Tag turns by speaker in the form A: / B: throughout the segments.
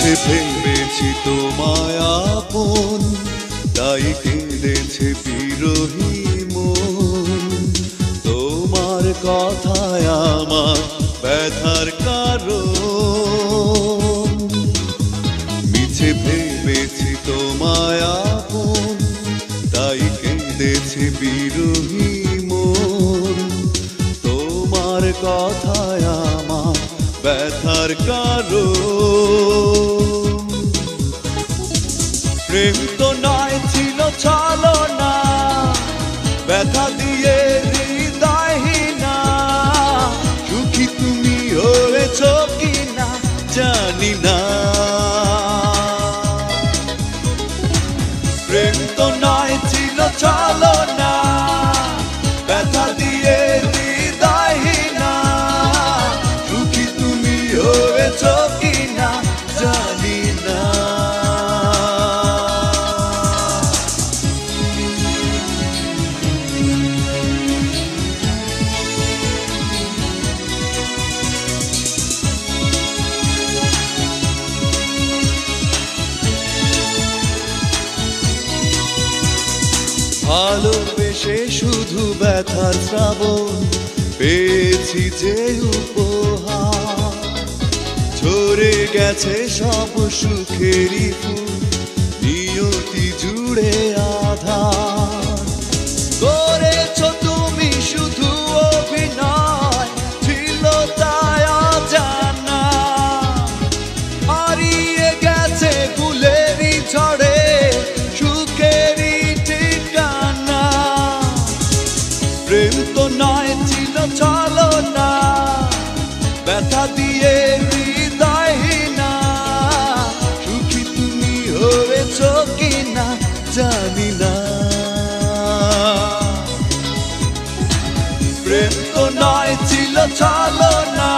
A: মিছে ভেবেছি তোমায় আপন, তাই কেঁদেছে বিরহী মন। তোমার কথায় আমার ব্যথার কারণ, মিছে ভেবেছি তোমায় আপন, তাই কেঁদেছে বিরহী মন। তোমার কথায় আমার ব্যথার কারণ। প্রেম তো নয় ছিল ছলনা, ব্যথা দিয়ে হৃদয়হীনা। সুখী তুমি হয়েছ কিনা জানি না। প্রেম তো নয় ছিল ছলনা, ব্যথা দিয়ে হৃদয়হীনা। সুখী তুমি হয়েছ কিনা জানি না। ভালোবেসে শুধু ব্যথার শ্রাবণ, পেয়েছি যে উপহার। ঝরে গেছে সব সুখেরই ফুল, নিয়তি জুড়ে আধার। করেছ তুমি শুধু অভিনয়, ছিল তাই অজানা। হারিয়ে গেছে ফুলেরই ঝড়ে সুখেরই ঠিকানা। প্রেম তো নয় ছিল ছলনা, ব্যথা দিয়ে হৃদয়হীনা। সুখী তুমি হয়েছ কিনা জানি না। প্রেম তো নয় ছিল ছলনা,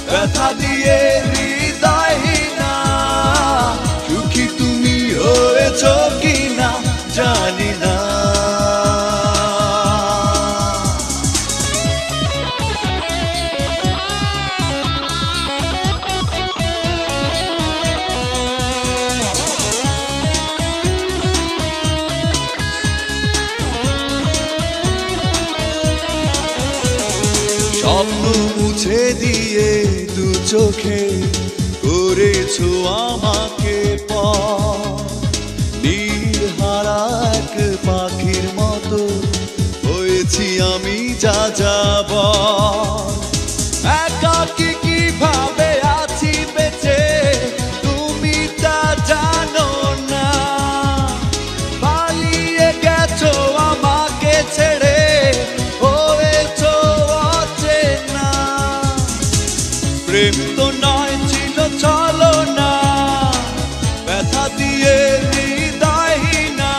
A: ব্যথা দিয়ে হৃদয়হীনা। সুখী তুমি হয়েছ কিনা জানি না। স্বপ্ন মুছে দিয়ে দু চোখে করেছো আমাকে পর। নীড়হারা এক পাখির মতো হয়েছি আমি যাযাবর। একাকী কিভাবে আছি বেঁচে তুমি তা জানো না। পালিয়ে গেছো আমাকে ছেড়ে, হয়েছো অচেনা। প্রেম তো নয় ছিল ছলনা, ব্যথা দিয়ে হৃদয়হীনা।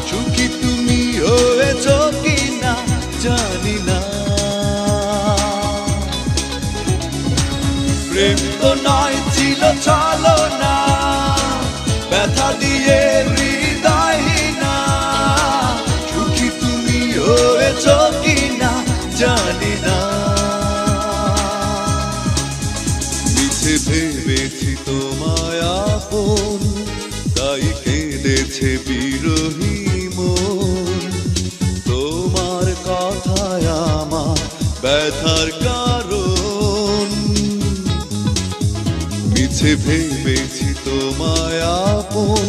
A: সুখী তুমি হয়েছ কিনা জানি না। প্রেম তো নয় ছিল ছলনা, ব্যথা দিয়ে হৃদয়হীনা। সুখী তুমি হয়েছ কিনা জানি না। মিছে ভেবেছি তোমায় আপন, তাই কেঁদেছে বিরহী মন। তোমার কথায় আমার ব্যথার কারণ, মিছে ভেবেছি তোমায় আপন,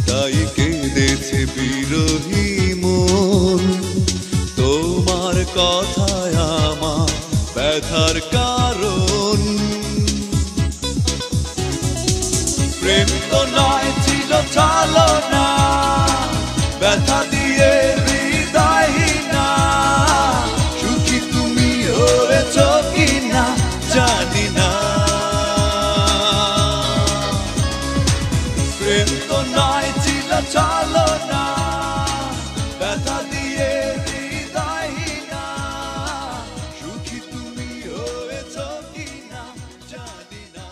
A: তাই কেঁদেছে বিরহী মন। তোমার কথায় আমার ব্যথার কারণ। প্রেম তো নয় ছিল ছলনা, ব্যথা দিয়ে হৃদয়হীনা। সুখী তুমি হয়েছ কিনা জানি না। প্রেম তো নয় ছিল ছলনা, ব্যথা দিয়ে হৃদয়হীনা। সুখী তুমি হয়েছ কিনা জানি না।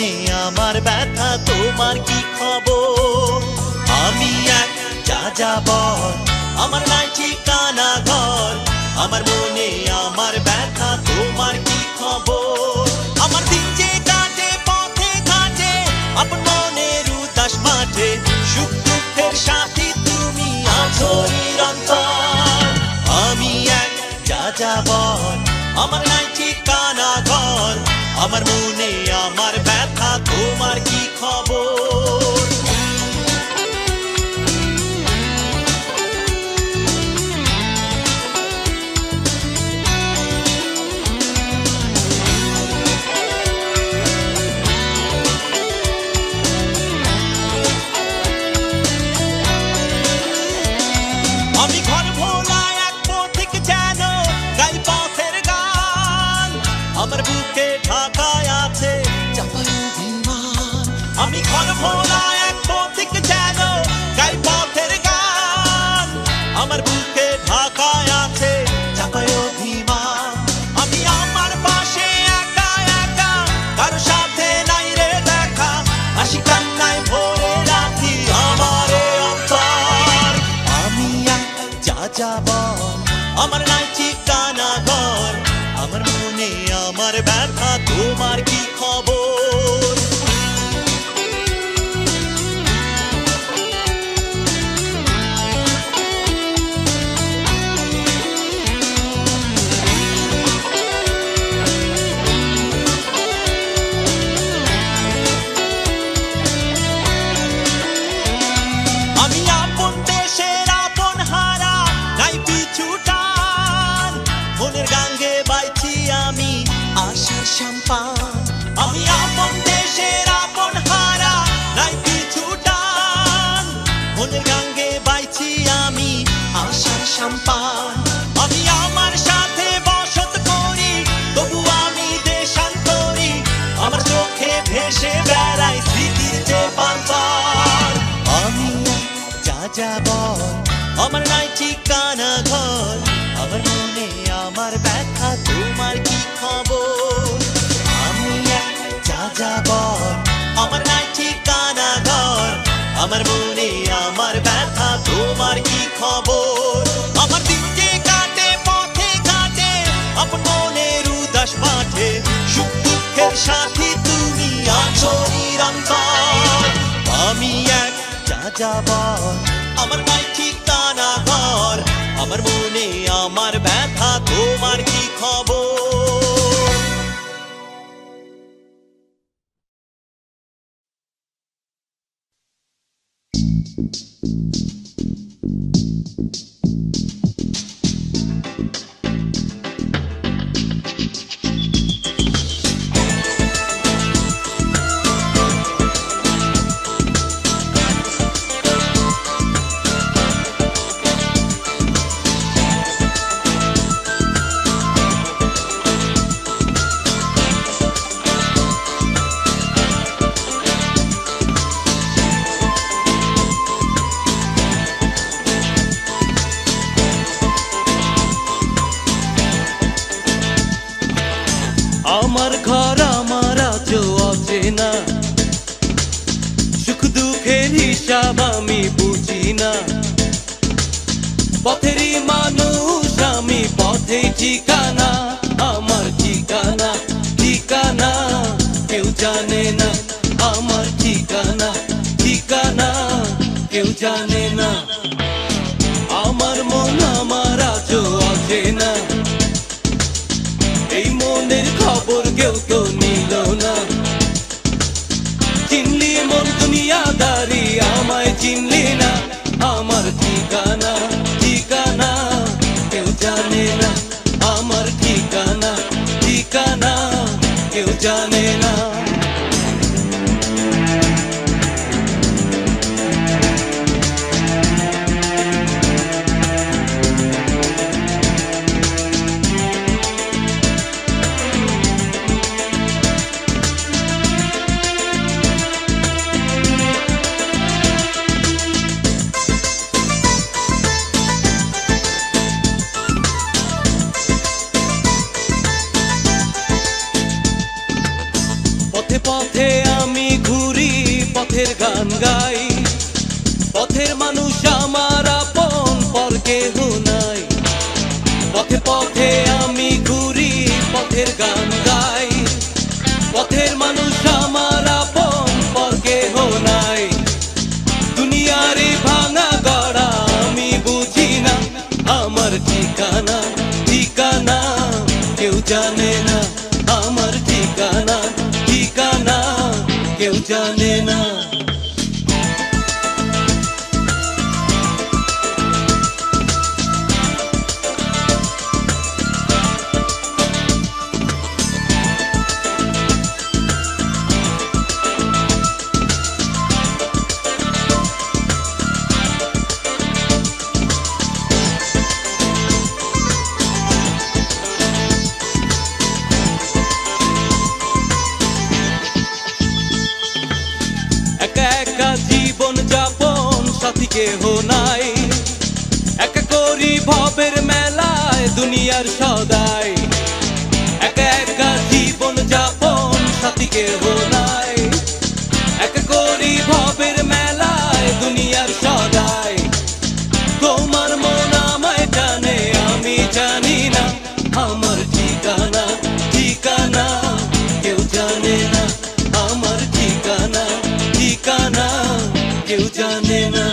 B: মনে আমার ব্যথা তোমার কি খবর আমি এক যাযাবর আমার নাই ঠিকানা ঘর আমার মনে আমার ব্যথা তোমার কি খবর আমার দিন যে কাটে পথে ঘাটে আপন মনের উদাস মাঠে সুখ দুঃখের সাথী তুমি আছো নিরন্তর আমি এক যাযাবর আমার নাই ঠিকানা ঘর আমার মনে আমার ব্যথা তোমার কি খবর আমি ঘর ভোলা এক পথিক যেন গাই পথের গান আমার বুকে ঢাকায় আছে চাপাই অভিমান আমি ঘর ভোলা এক পথিক যেন গাই পথের গান আমার বুকে ঢাকায় আছে চাপাই অভিমান আমি আমার পাশে একা একা কারো সাথে নাই রে দেখা হাসি কান্নায় ভরে রাখি আমার অন্তর আমি এক যাযাবর আমার নাই ঠিকানা ঘর আমার মনে আমার ব্যথা তোমার কি খবর আমি আপন দেশের আপন হারা নাই পিছু টান মনের গাঙ্গে বাইছি আমি আশার সম্পান আমি আপন দেশের আপন হারা নাই পিছু টান মনের গাঙ্গে বাইছি আমি আশার সম্পান আমি আমার সাথে বসত করি তবু আমি দেশান্তরি আমার চোখে ভেসে বেড়াই স্মৃতির যে পান্তর আমি যাযাবর আমার নাই ঠিকানা ঘর আমার মনে আমার ব্যথা তোমার কি খবর আমি এক যাযাবর আমার নাই ঠিকানা ঘর আমার মনে আমার ব্যথা তোমার কি খবর আমার দিন যে কাটে পথে ঘাটে আপন মনের উদাস মাঠে সুখ দুঃখের সাথী তুমি আছো নিরন্তর আমি এক যাযাবর আমার নাই ঠিকানা ঘর আমার মনে আমার ব্যথা তোমার কি খবর আমার ঘর আমার আজও অচেনা সুখ দুঃখের হিসাব আমি বুঝি না পথেরই মানুষ আমি পথে ঠিকানা আমার ঠিকানা ঠিকানা কেউ জানে না আমার ঠিকানা ঠিকানা কেউ জানে না আমার মন আমার আজও অচেনা এই মনের খবর কেউ তো নিল না চিনলি মন দুনিয়াদারি আমায় চিনলি না আমার ঠিকানা ঠিকানা কেউ জানে না আমার ঠিকানা ঠিকানা কেউ জানে না পথের মানুষ আমার আপন, পর কেহ নাই। পথে পথে আমি ঘুরি, পথের গান গাই। পথের মানুষ আমার আপন, পর কেহ নাই। দুনিয়ার এই ভাঙা গড়া আমি বুঝি না, আমার ঠিকানা ঠিকানা কেউ জানে না। আমার ঠিকানা ঠিকানা কেউ জানে না। একা একা জীবন যাপন, সাথী কেহ নাই। একা করি ভবের মেলায় দুনিয়ার সদাই। একা একা জীবন যাপন, সাথী কেহ নাই। একা করি ভবের মেলায় দুনিয়ার সদাই। তোমার মন আমায় টানে আমি জানি না, আমার ঠিকানা ঠিকানা কেউ জানে না। আমার ঠিকানা ঠিকানা কেউ জানে না।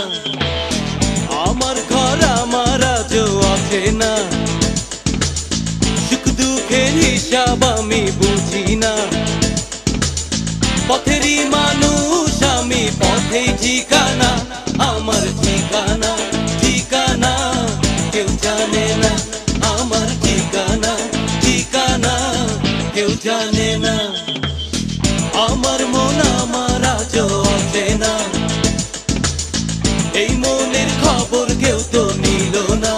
B: আমার ঘর আমার আজও আছে না, সুখ দুঃখের হিসাব আমি বুঝি না। পথেরই মানুষ আমি, পথেই ঠিকানা। আমার ঠিকানা ঠিকানা কেউ জানে না। আমার ঠিকানা ঠিকানা কেউ জানে না। আমার মন আমার আজও আছে না, এই মনের খবর কেউ তো নিল না।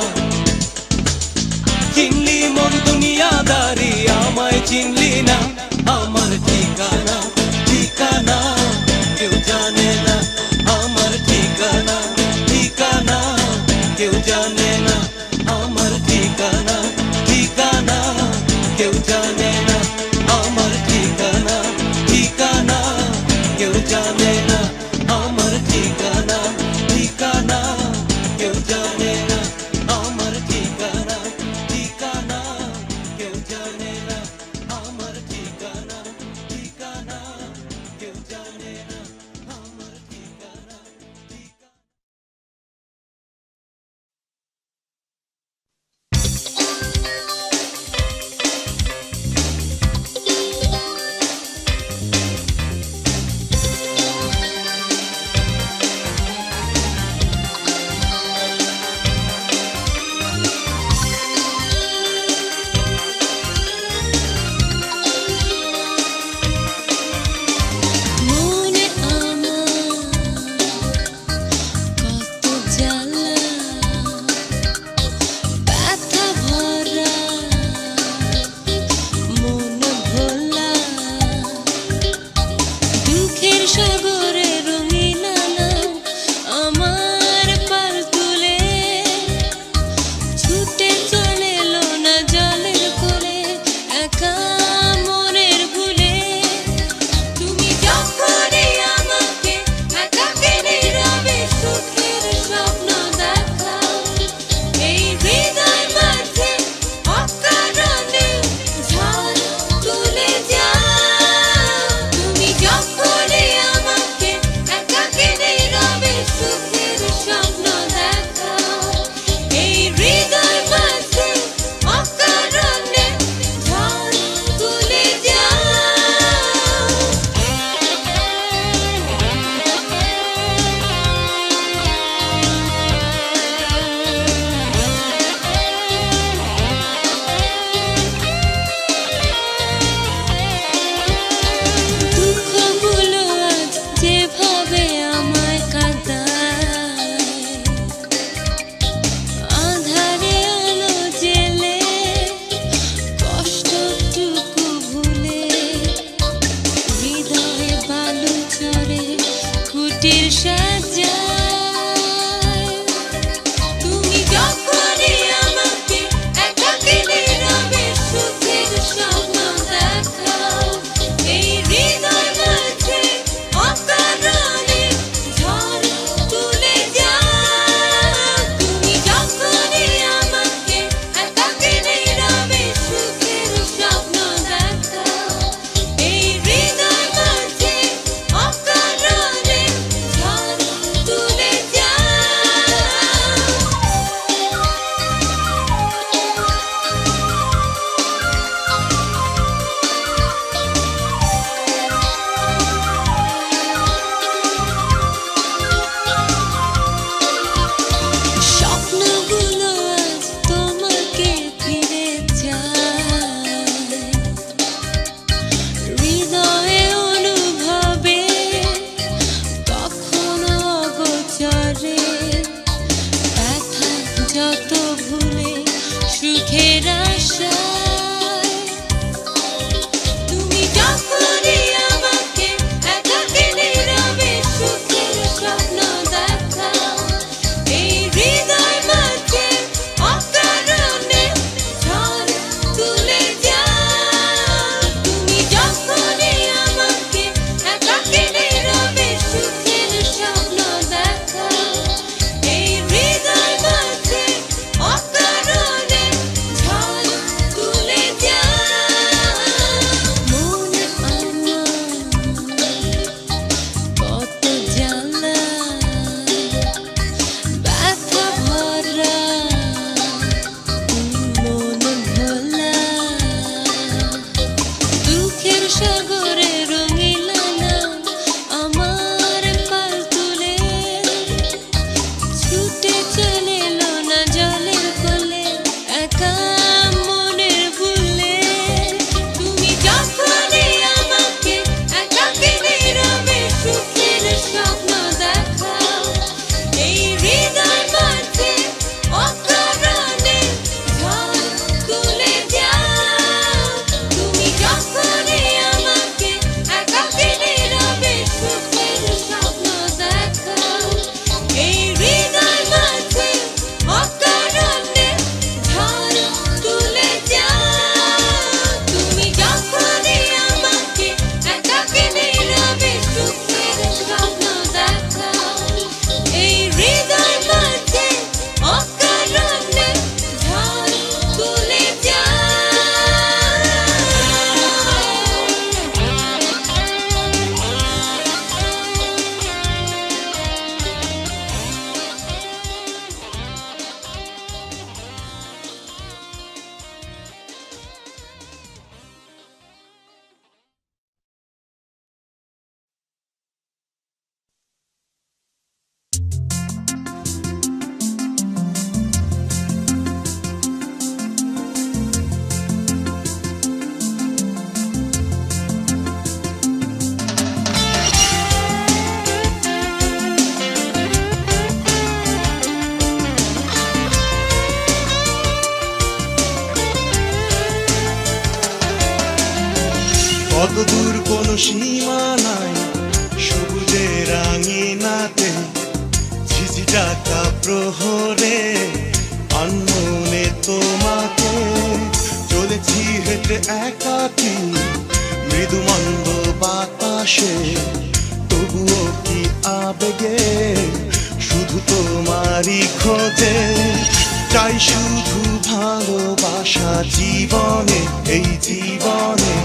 B: চিনলি মন দুনিয়াদারি, আমায় চিনলি না। আমার ঠিকানা ঠিকানা কেউ জানে না। আমার ঠিকানা ঠিকানা কেউ জানে না। আমার ঠিকানা ঠিকানা কেউ জানে না। আমার ঠিকানা ঠিকানা কেউ জানে না। আমার ঠিকানা ঠিকানা কেউ জানে না। আমার ঠিকানা ঠিকানা কেউ জানে না। আমার ঠিকানা ঠিকানা কেউ জানে না। আমার ঠিকানা ঠিকানা। সীমা নাই, সবুজের রাঙিনাতে ঝিঝি ডাকা প্রহরে আনমনে তোমাকে চলেছি হেঁটে একাকী মৃদু মন্দ বাতাসে, তবুও কি আবেগে শুধু তোমারই খোঁজে। চাই শুধু ভালোবাসা জীবনে, এই জীবনে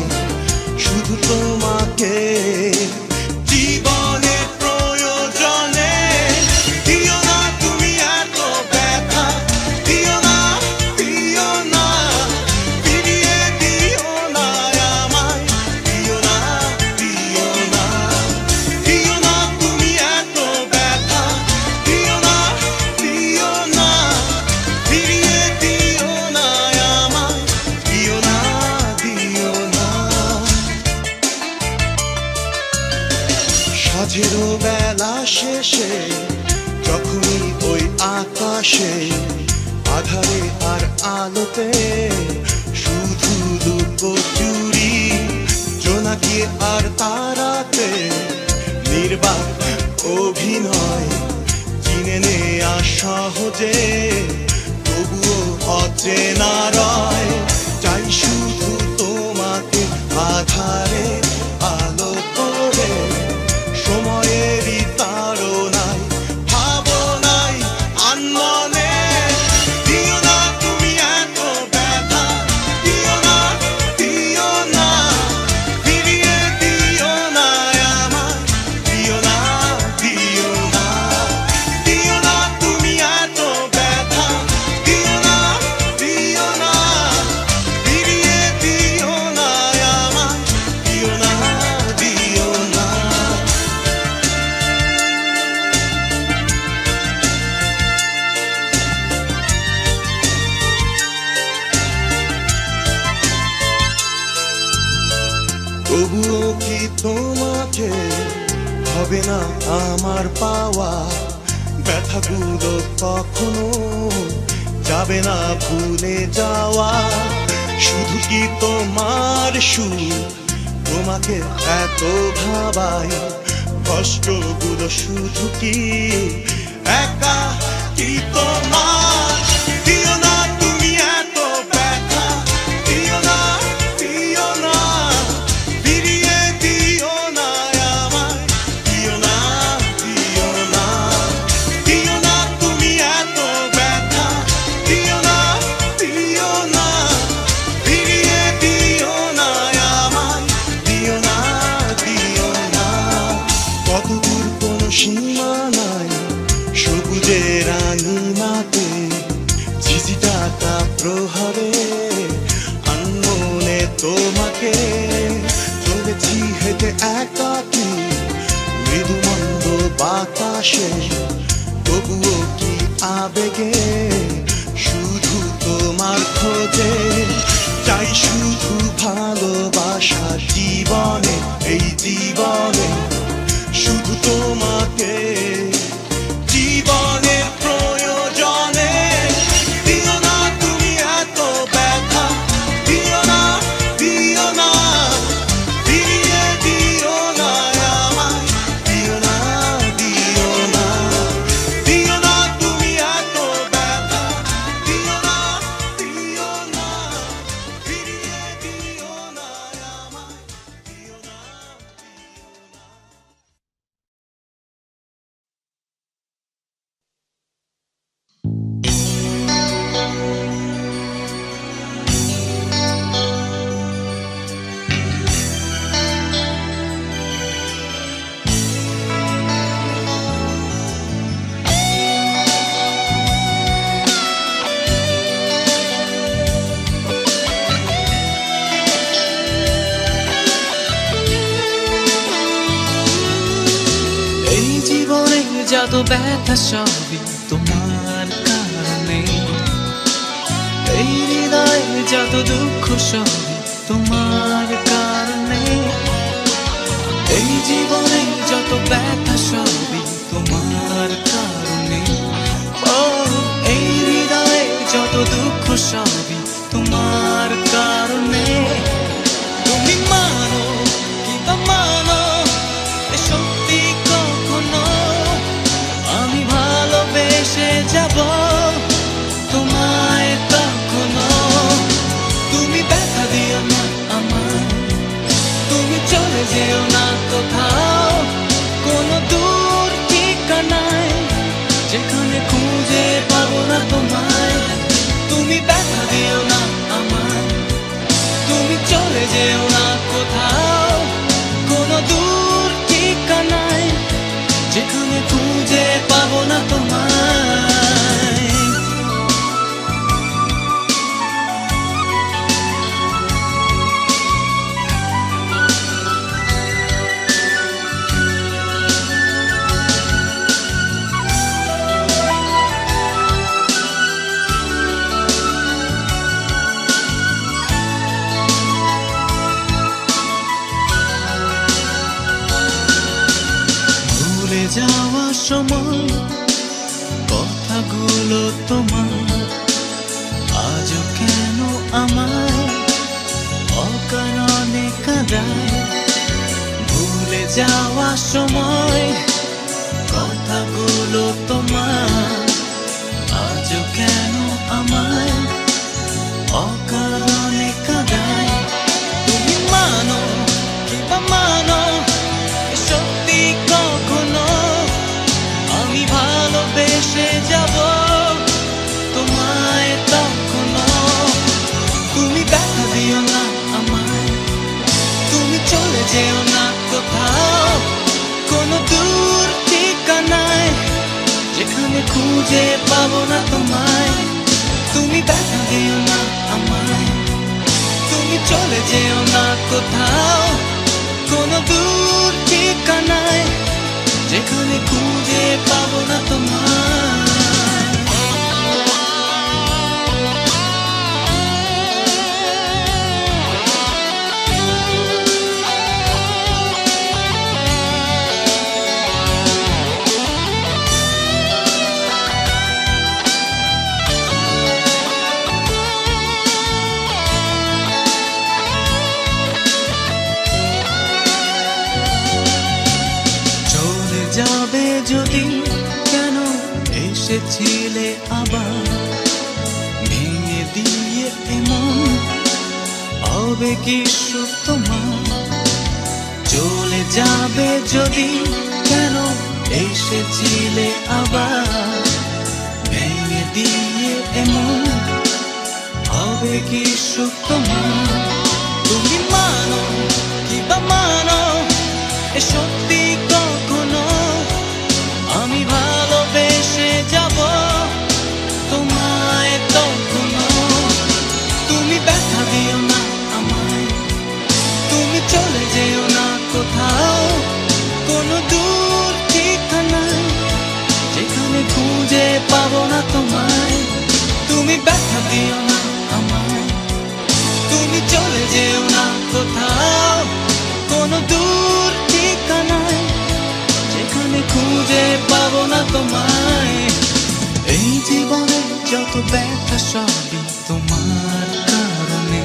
B: শুধু তোমাকে, জীবনের প্রয়োজনে। দিও না তুমি এত ব্যথা, দিও না, দিও না, ফিরিয়ে দিও না আমায়, দিও না, দিও না, দিও না তুমি এত ব্যথা, দিও না, দিও না, ফিরিয়ে দিও না আমায়, দিও না, দিও না। সাজেরও বেলা শেষে যখনই ওই আকাশে আধারে আর আলোতে শুধু লুকোচুরি, জোনাকি আর তারাতে নির্বাক অভিনয় চিনে নেয়া সহজে, তবুও অচেনা রয়। চাই শুধু তোমাকে আধারে আলো করে, সময়েরই তাড়নায় ভাবনায় আনমনে। দিও না তুমি এত ব্যথা, দিও না, দিও না, ফিরিয়ে দিও না আমায়, দিও না, দিও না, দিও না তুমি এত ব্যথা, দিও না, দিও না, ফিরিয়ে দিও না আমায়, দিও না, দিও না। তবুও কি তোমাকে হবে না আমার পাওয়া, ব্যথাগুলো কখনো যাবে না ভুলে যাওয়া। শুধু কি তোমার সুর তোমাকে এত ভাবায়, কষ্টগুলো শুধু কি একা কি তোমার। দিও না তুমি এত ব্যথা, দিও না, দিও না, ফিরিয়ে দিও না আমায়, দিও না, দিও না, দিও না তুমি এত ব্যথা, দিও না, দিও না, ফিরিয়ে দিও না আমায়, দিও না, দিও না। কতদূর কোনো সীমা নাই, সবুজের রাঙিনাতে ঝিঝি ডাকা প্রহরে আনমনে তোমাকে চলেছি হেঁটে একাকী মৃদু মন্দ বাতাসে, তবুও কি আবেগে শুধু তোমার খোঁজে। চাই শুধু ভালোবাসা জীবনে, এই জীবনে শুধু তোমাকে, জীবনের প্রয়োজনে। দিও না তুমি এত ব্যথা, দিও না, দিও না, ফিরিয়ে দিও না আমায়, দিও না, দিও না, দিও না তুমি এত ব্যথা, দিও না, দিও না, ফিরিয়ে দিও না আমায়, দিও না, দিও না।
C: এই জীবনে যত ব্যথা সবই তোমার কারণে, এই হৃদয়ে যত দুঃখ সবই তোমার কারণে, এই জীবনে যত ব্যথা সবই তোমার কারণে। ও এই হৃদয়ে যত দুঃখ সবই তোমার কারণে। তুমি মানো কি বা যাওয়ার সময় কথাগুলো তোমার আজও কেন আমায় অকারণে কাঁদায়। ভুলে যাওয়ার সময় কথাগুলো তোমার আজও কেন আমায় অকারণে কাঁদায়। তুমি মানো কিংবা মানো সত্যি কখনো আমি ভালোবেসে যাব তোমায় তখনো। তুমি ব্যথা দিও না আমায়, তুমি চলে যেও না কোথাও, কোনো দূর ঠিকানায় যেখানে খুঁজে পাবো না তোমায়। তুমি ব্যথা দিও না আমায়, তুমি চলে যেও না কোথাও, কোনো দূর ঠিকানায় যেখানে খুঁজে পাবো না তোমায়। যাবে যদি কেন এসেছিলে আবার ভেঙে দিয়ে এমন হবে কি সুখ তোমার। চলে যাবে যদি কেন এসেছিলে আবার ভেঙে দিয়ে এমন হবে কি সুখ তোমার। তুমি মানো কিংবা মানো এ সত্যি কখনো আমি ভালোবেসে যাব তোমায় তখনো। তুমি ব্যথা দিও না আমায়, তুমি চলে যেও না কোথাও, কোনো দূর ঠিকানায় যেখানে খুঁজে পাবো না তোমায়। তুমি ব্যথা দিও না আমায়, তুমি চলে যেও না কোথাও, কোনো দূর ঠিকানায় যেখানে খুঁজে পাবো না তোমায়। এই জীবনে যত ব্যথা সবই তোমার কারণে,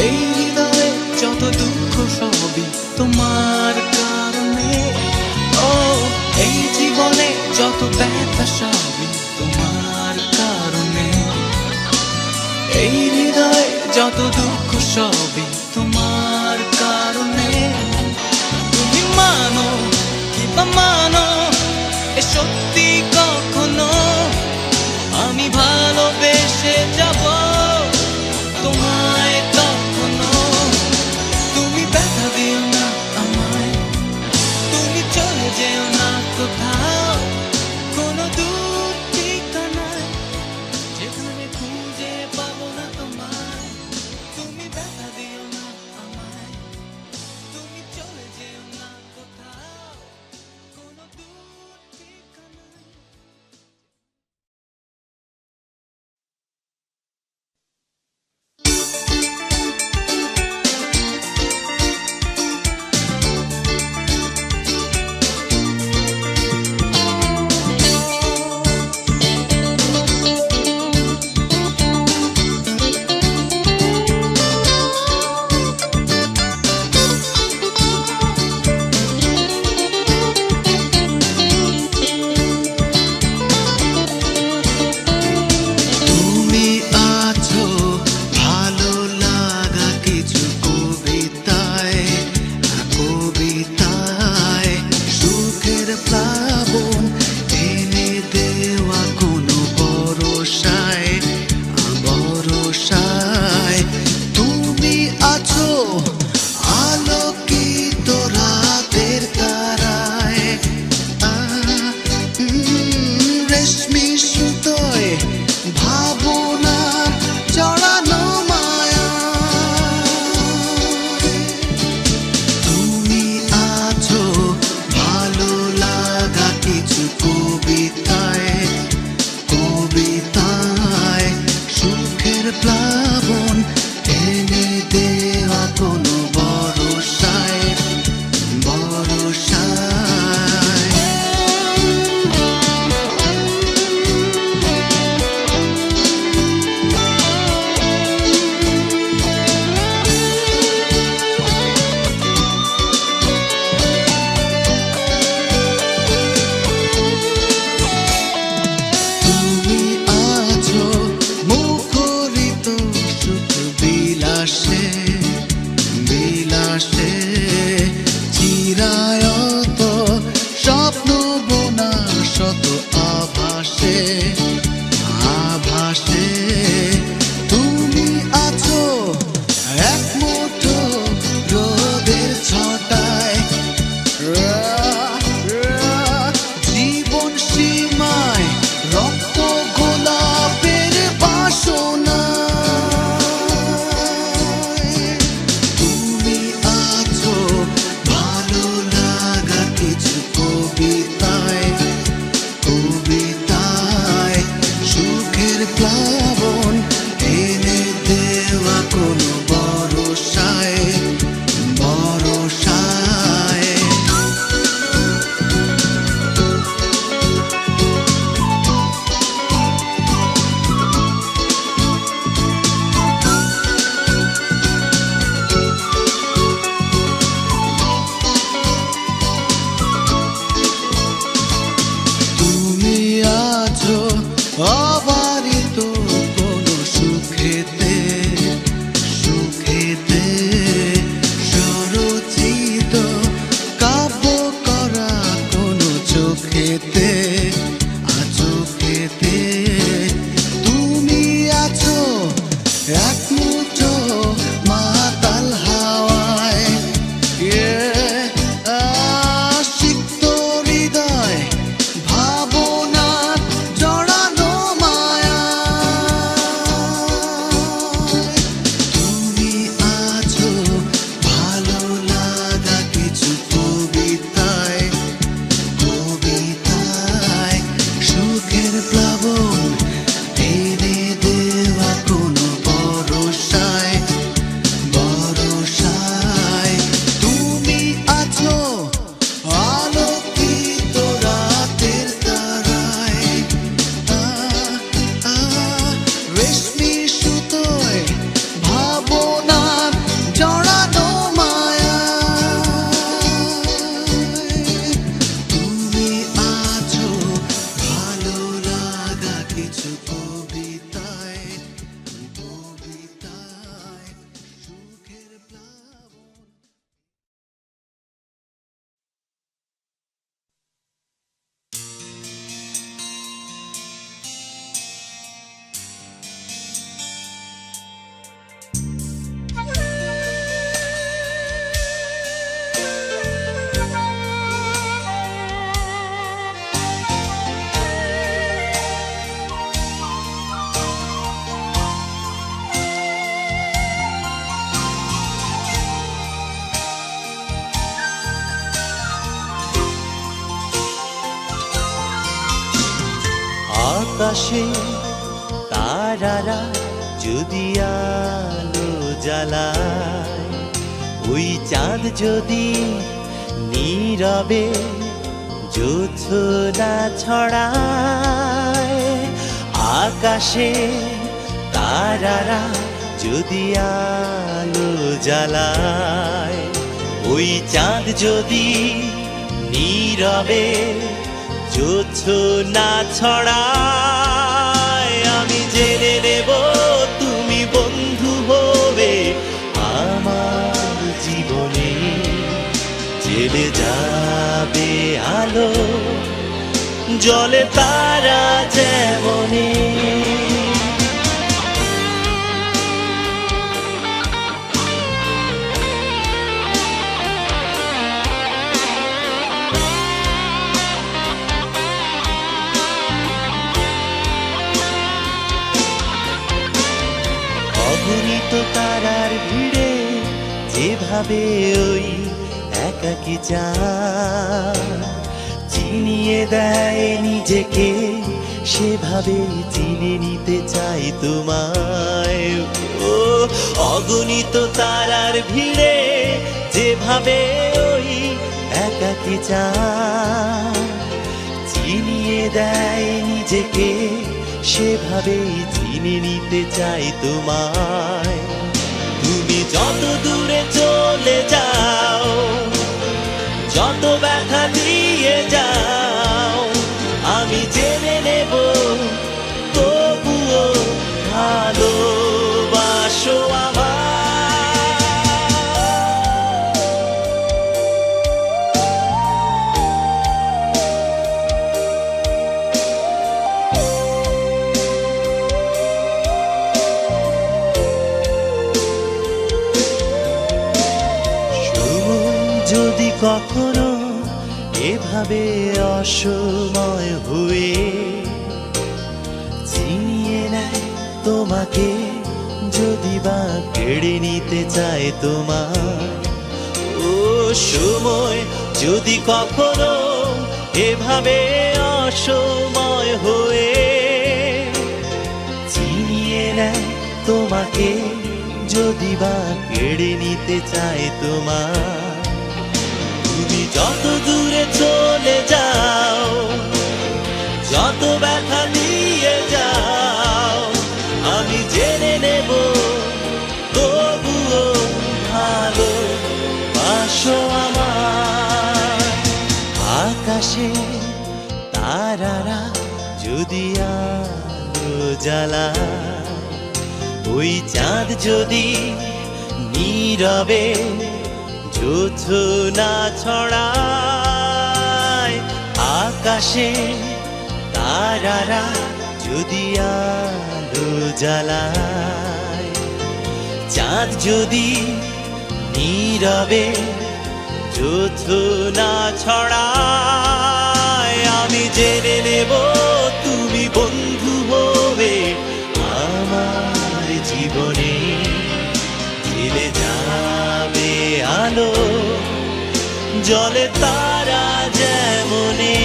C: এই হৃদয়ে যত দুঃখ সবই তোমার কারণে। ও এই জীবনে যত ব্যথা সবই তোমার কারণে, এই হৃদয়ে যত দুঃখ সবই তোমার কারণে। তুমি মানো কিংবা মানো এ সত্যি কখনো আমি ভালোবেসে যাব তোমায় তখনো। তুমি ব্যথা দিও না আমায়, তুমি চলে যেও না কোথাও, কোনো দূর ঠিকানায় যেখানে খুঁজে পাবো না তোমায়। তুমি ব্যথা দিও
B: আকাশে তারারা যদি আলো জ্বালায়, ওই চাঁদ যদি নীরবে জোছনা ছড়ায়, আকাশে তারারা যদি আলো জ্বালায়, ওই চাঁদ যদি নীরবে জোছনা ছড়ায়, আমি জেনে নেব তুমি বন্ধু হবে আমার জীবনে। জেলে যাবে আলো জলে তারা যেমনে। অগণিত তারার ভিড়ে যেভাবে ওই একাকী চাঁদ চিনিয়ে দেয় নিজেকে, সেভাবে চিনে নিতে চাই তোমায়। ও অগণিত তারার ভিড়ে যেভাবে ওই একাকী চাঁদ চিনিয়ে দেয় নিজেকে, সেভাবে চিনে নিতে চাই তোমায়। তুমি যত দূরে চলে যাও, যত ব্যথা দিয়ে যাও, আমি জেনে নেব তবুও ভালোবাসো আমায়। যদি কখনো এভাবে অসময় হয়ে চিনিয়ে নেয় তোমাকে, যদি বা কেড়ে নিতে চায় তোমার, ও সময় যদি কখনো এভাবে অসময় হয়ে চিনিয়ে নেয় তোমাকে, যদি বা কেড়ে নিতে চায় তোমার, তুমি যত দূরে চলে যাও, যত ব্যথা দিয়ে যাও, আমি জেনে নেব তবুও ভালোবাসো আমায়। আকাশে তারারা যদি আলো জ্বালায়, ওই চাঁদ যদি নীরবে জোছনা ছড়ায়, আকাশে তারারা যদি আলো জ্বালায়, চাঁদ যদি নীরবে জোছনা ছড়ায়, আমি জেনে নেব তুমি বন্ধু হবে আমার জীবনে। জেলে যাবে আলো জলে তারা যেমনে।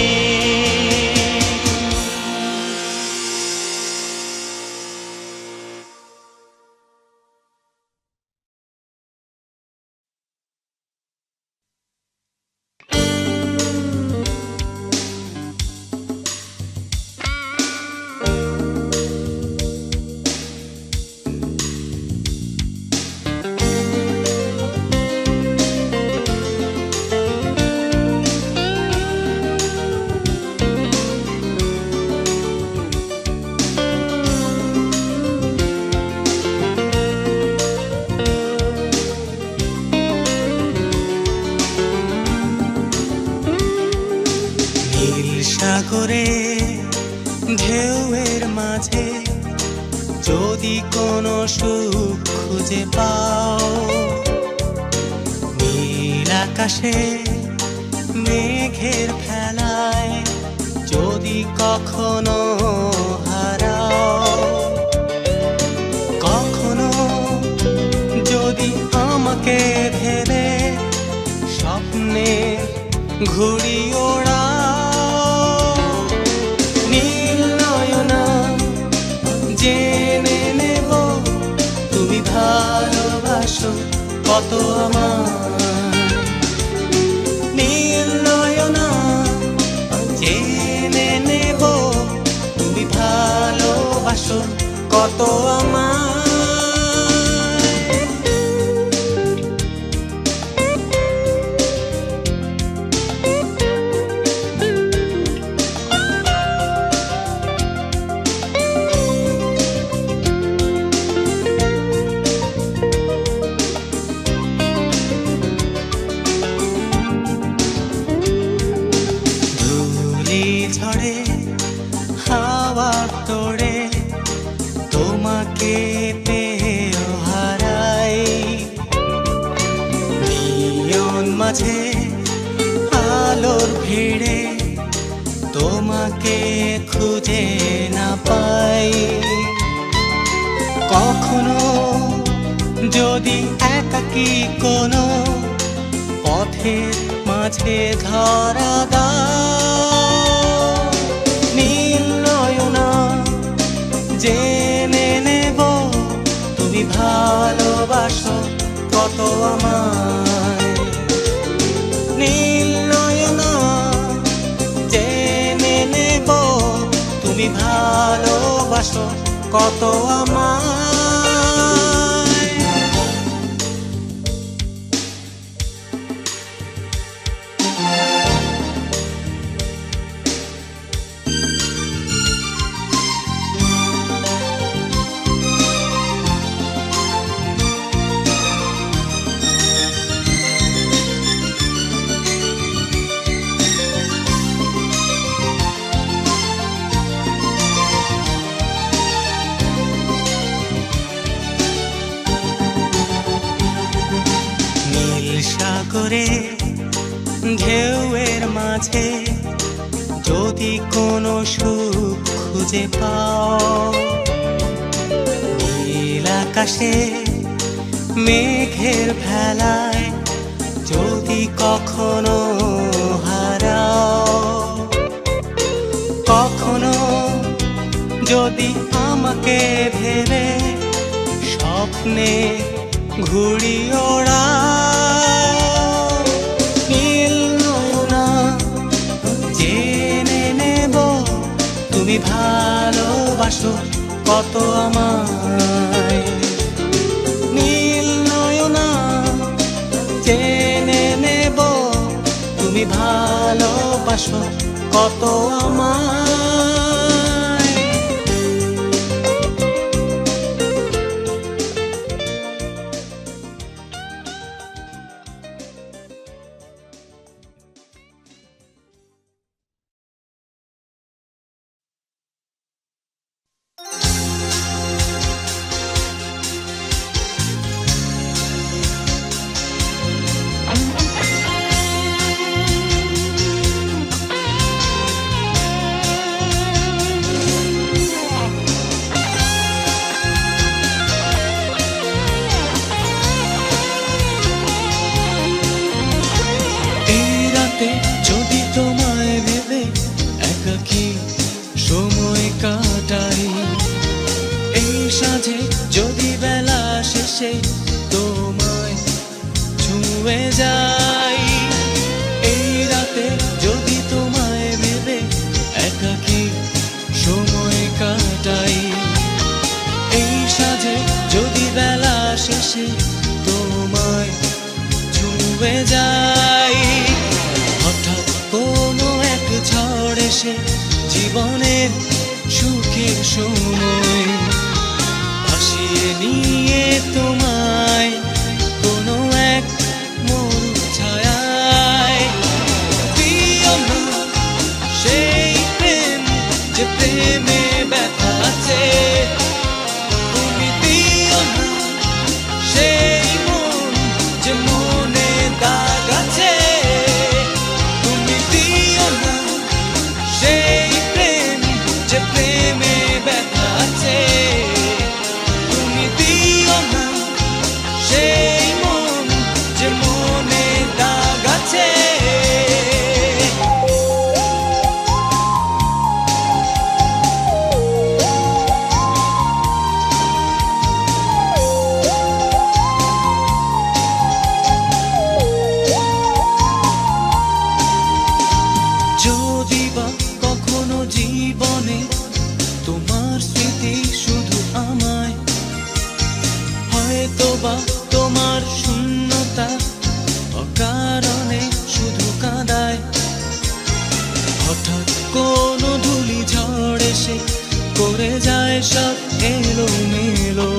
C: সাগরে ঢেউয়ের মাঝে যদি কোনো সুখ খুঁজে পাও, নীল আকাশে মেঘের ফেলায় যদি কখনো হারাও, কখনো যদি আমাকে ভেবে স্বপ্নে ঘুড়ি ওড়াও, নীল নয়না কত আমার নীল নয়না জেনে নেব তুমি ভালোবাসো কত আমার ঝড়ে হাওয়ার তোড়ে তোমাকে পেয়ে হারাই নিয়ন মাঝে আলোর ভিড়ে তোমাকে খুঁজে না পাই কখনো যদি একাকী কোনো পথের মাঝে ধরা দাও নীল নয়না জেনে নেব তুমি ভালোবাসো কত আমায় নীল নয়না জেনে নেব তুমি ভালোবাসো কত আমায় সাগরে ঢেউয়ের মাঝে যদি কোনো সুখ খুঁজে পাও নীল আকাশে মেঘের ভেলায় যদি কখনো হারাও কখনো যদি আমাকে ভেবে স্বপ্নে ঘুড়ি ওড়া নীল নয়না জেনে নেব তুমি ভালোবাসো কত আমায় নীল নয়না জেনে নেব তুমি ভালোবাসো কত আমায় যদি তোমায় ভেবে একাকী সময় কাটাই এই সাঁঝে যদি বেলা শেষে তোমায় ছুঁয়ে যাই এই রাতে যদি তোমায় ভেবে একাকী সময় কাটাই এই সাঁঝে যদি বেলা শেষে তোমায় ছুঁয়ে যাই হঠাৎ কোনো এক ঝড় এসে জীবনের সুখের সময় ভাসিয়ে নিয়ে তোমায় কোনো এক মরু ছায়ায় দিও না সেই প্রেম যে প্রেমে ব্যথা আছে তুমি দিও না সেই মন যে মনে দাগ আছে তুমি দিও না সেই প্রেম যে প্রেমে ব্যথা আছে তুমি দিও না সেই যদি বা কখনো জীবনে তোমার স্মৃতি শুধু আমায়, হয়তো বা তোমার শূন্যতা অকারণে শুধু কাঁদায়। হঠাৎ কোনো ধুলি ঝড় এসে করে যায় সব এলোমেলো,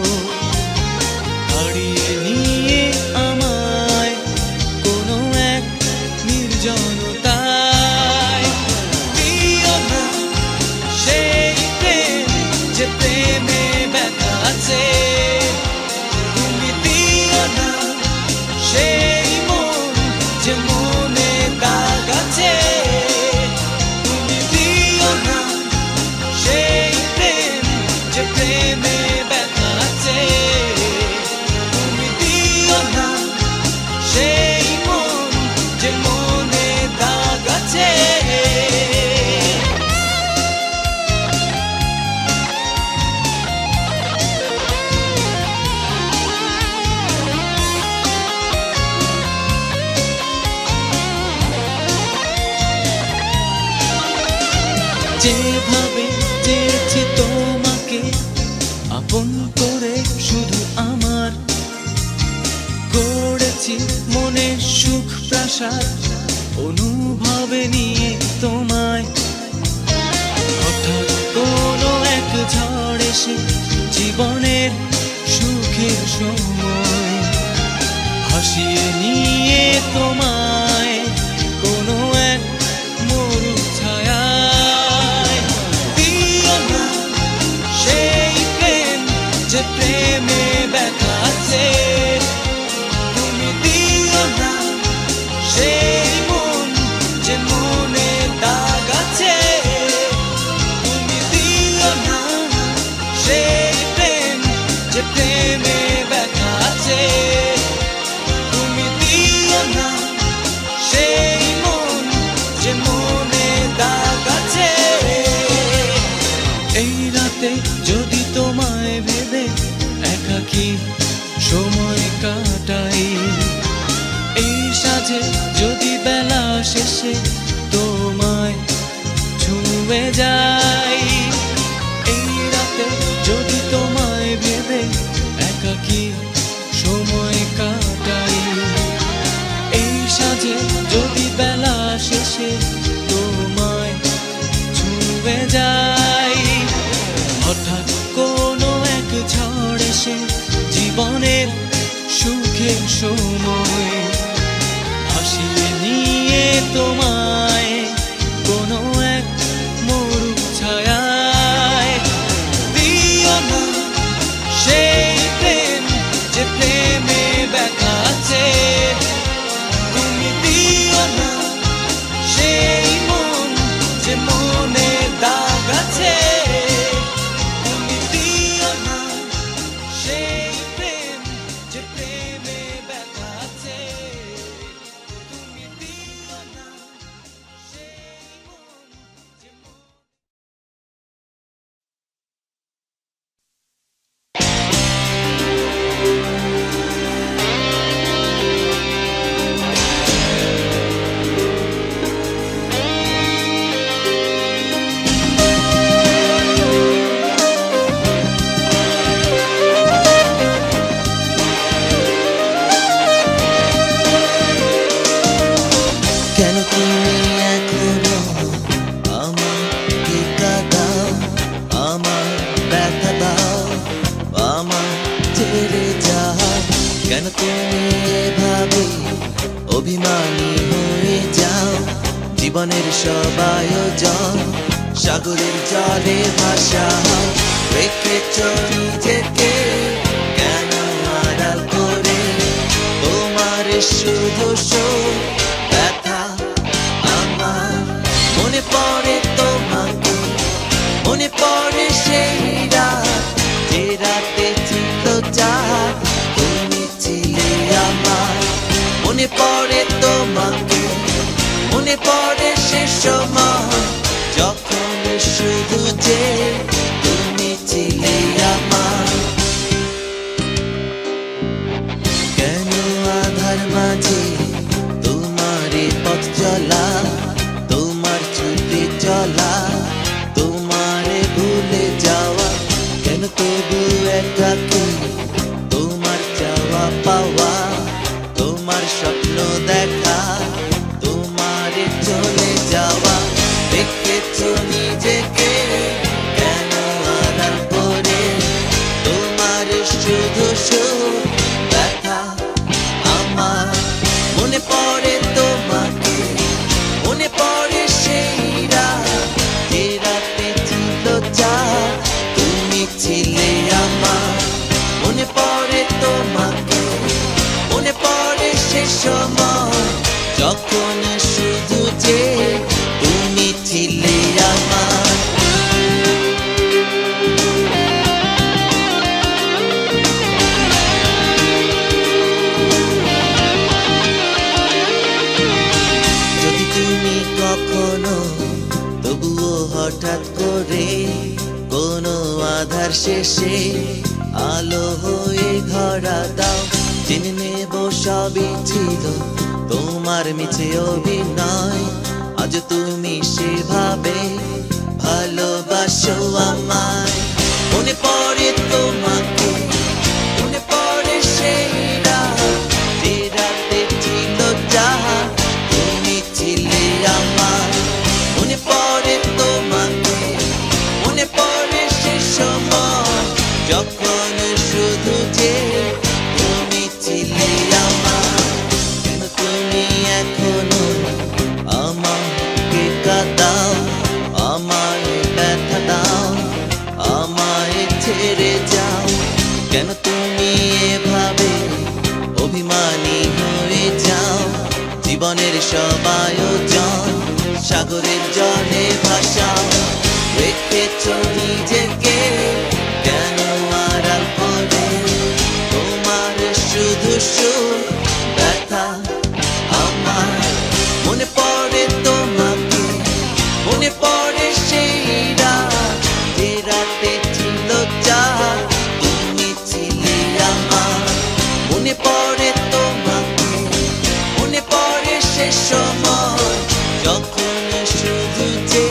C: হারিয়ে নিয়ে আমায় কোনো এক নির্জনতায়। দিও না সেই প্রেম যে প্রেমে ব্যথা আছে, তুমি দিও না সেই মন যে মনে দাগ আছে, তুমি দিও না সেই প্রেম যে প্রেমে ব্যথা আছে, তুমি দিও না সেই মন যে মনে দাগ আছে। যেভাবে চেয়েছি তোমাকে আপন করে শুধু আমার, গড়েছি মনে সুখ প্রাসাদ অনুভবে নিয়ে তোমায়। হঠাৎ কোনো এক ঝড় এসে জীবনের সুখের সময় ভাসিয়ে নিয়ে তোমায় কোনো এক মরু ছায়ায়। দিও না সেই প্রেম যে প্রেমে ব্যথা আছে, তুমি দিও না সেই মন যে মনে দাগ আছে, তুমি দিও না সেই প্রেম যে প্রেমে ব্যথা আছে, তুমি দিও না সেই মন যে মনে দাগ আছে। এই রাতে যদি তোমায় ভেবে একাকী সময় কাটাই, এই সাজে যদি বেলা শেষে তোমায় ছুঁয়ে যাই, এই রাতে যদি তোমায় ভেবে একাকী সময় কাটাই, এই সাজে যদি বেলা শেষে তোমায় ছুঁয়ে যাই। হঠাৎ কোনো এক ঝড় এসে জীবনের সুখের সময় ভাসিয়ে নিয়ে তোমায় কোনো এক মরু ছায়ায়। দিও না সেই প্রেম যে প্রেমে ব্যথা আছে, তুমি দিও না সেই মন যে মনে দাগ আছে, তুমি দিও না সেই প্রেম যে প্রেমে ব্যথা আছে, তুমি দিও না সেই মন যে
D: কেন তুমি এখনো আমাকে কাঁদাও, আমার ব্যথা দাও, আমার ছেড়ে যাও। কেন তুমি এভাবে অভিমানী হয়ে যাও, জীবনের সব আয়োজন সাগরের জলে ভাসাও। রেখেছ নিজেকে কেন আড়াল করে, তোমার শুধু শোক ব্যথা আমার মনে পড়ে তোমাকে, মনে পড়ে সেই রাত যে রাতে ছিল চাঁদ, তুমি ছিলে আমার। মনে পড়ে তোমাকে, মনে পড়ে সে সময় যখন শুধু যে তুমি ছিলে আমার। কেন আধার মাঝে তোমার পথ চলা, তোমার ছুটি চলে যাওয়া দেখেছো নিজেকে কেন আড়াল করে তোমার শুধু সুখ ব্যথা আমার মনে পড়ে তোমাকে মনে পড়ে সেই রাত যে রাতে ছিল যা তুমি ছিলে আমার মনে পড়ে তোমাকে মনে পড়ে সে সময় যখন শুধু যে তুমি ছিলে আমার যদি তুমি কখনো তবুও হঠাৎ করে কোনো আধার শেষে আলো হয়ে ধরা দাও জেনে নেব সবই ছিল তোমার মিছে অভিনয় আজ তুমি সেভাবে ভালোবাসো আমায় মনে পড়ে তোমাকে মনে পড়ে সেই রাত যে রাতে ছিল যাহা তুমি ছিলে আমার মনে পড়ে তোমাকে মনে পড়ে সে সময় যখন শুধু যে তুমি ছিলে আমার কেন তুমি এখনো আমাকে কাঁদাও আমায় ব্যথা দাও আমায় ছেড়ে যাও কেন তুমি এভাবে অভিমানী হয়ে যাও জীবনের সব আয়োজন সাগরের জলে ভাসাও রেখেছো নিজেকে কেন আড়াল করে তোমার শুধু সুখ ব্যথা আমার মনে পড়ে তোমাকে মনে পড়ে সেই রাত যে রাতে ছিল যা তুমি ছিলে আমার মনে পড়ে তোমাকে মনে পড়ে সে সময় যখন শুধু যে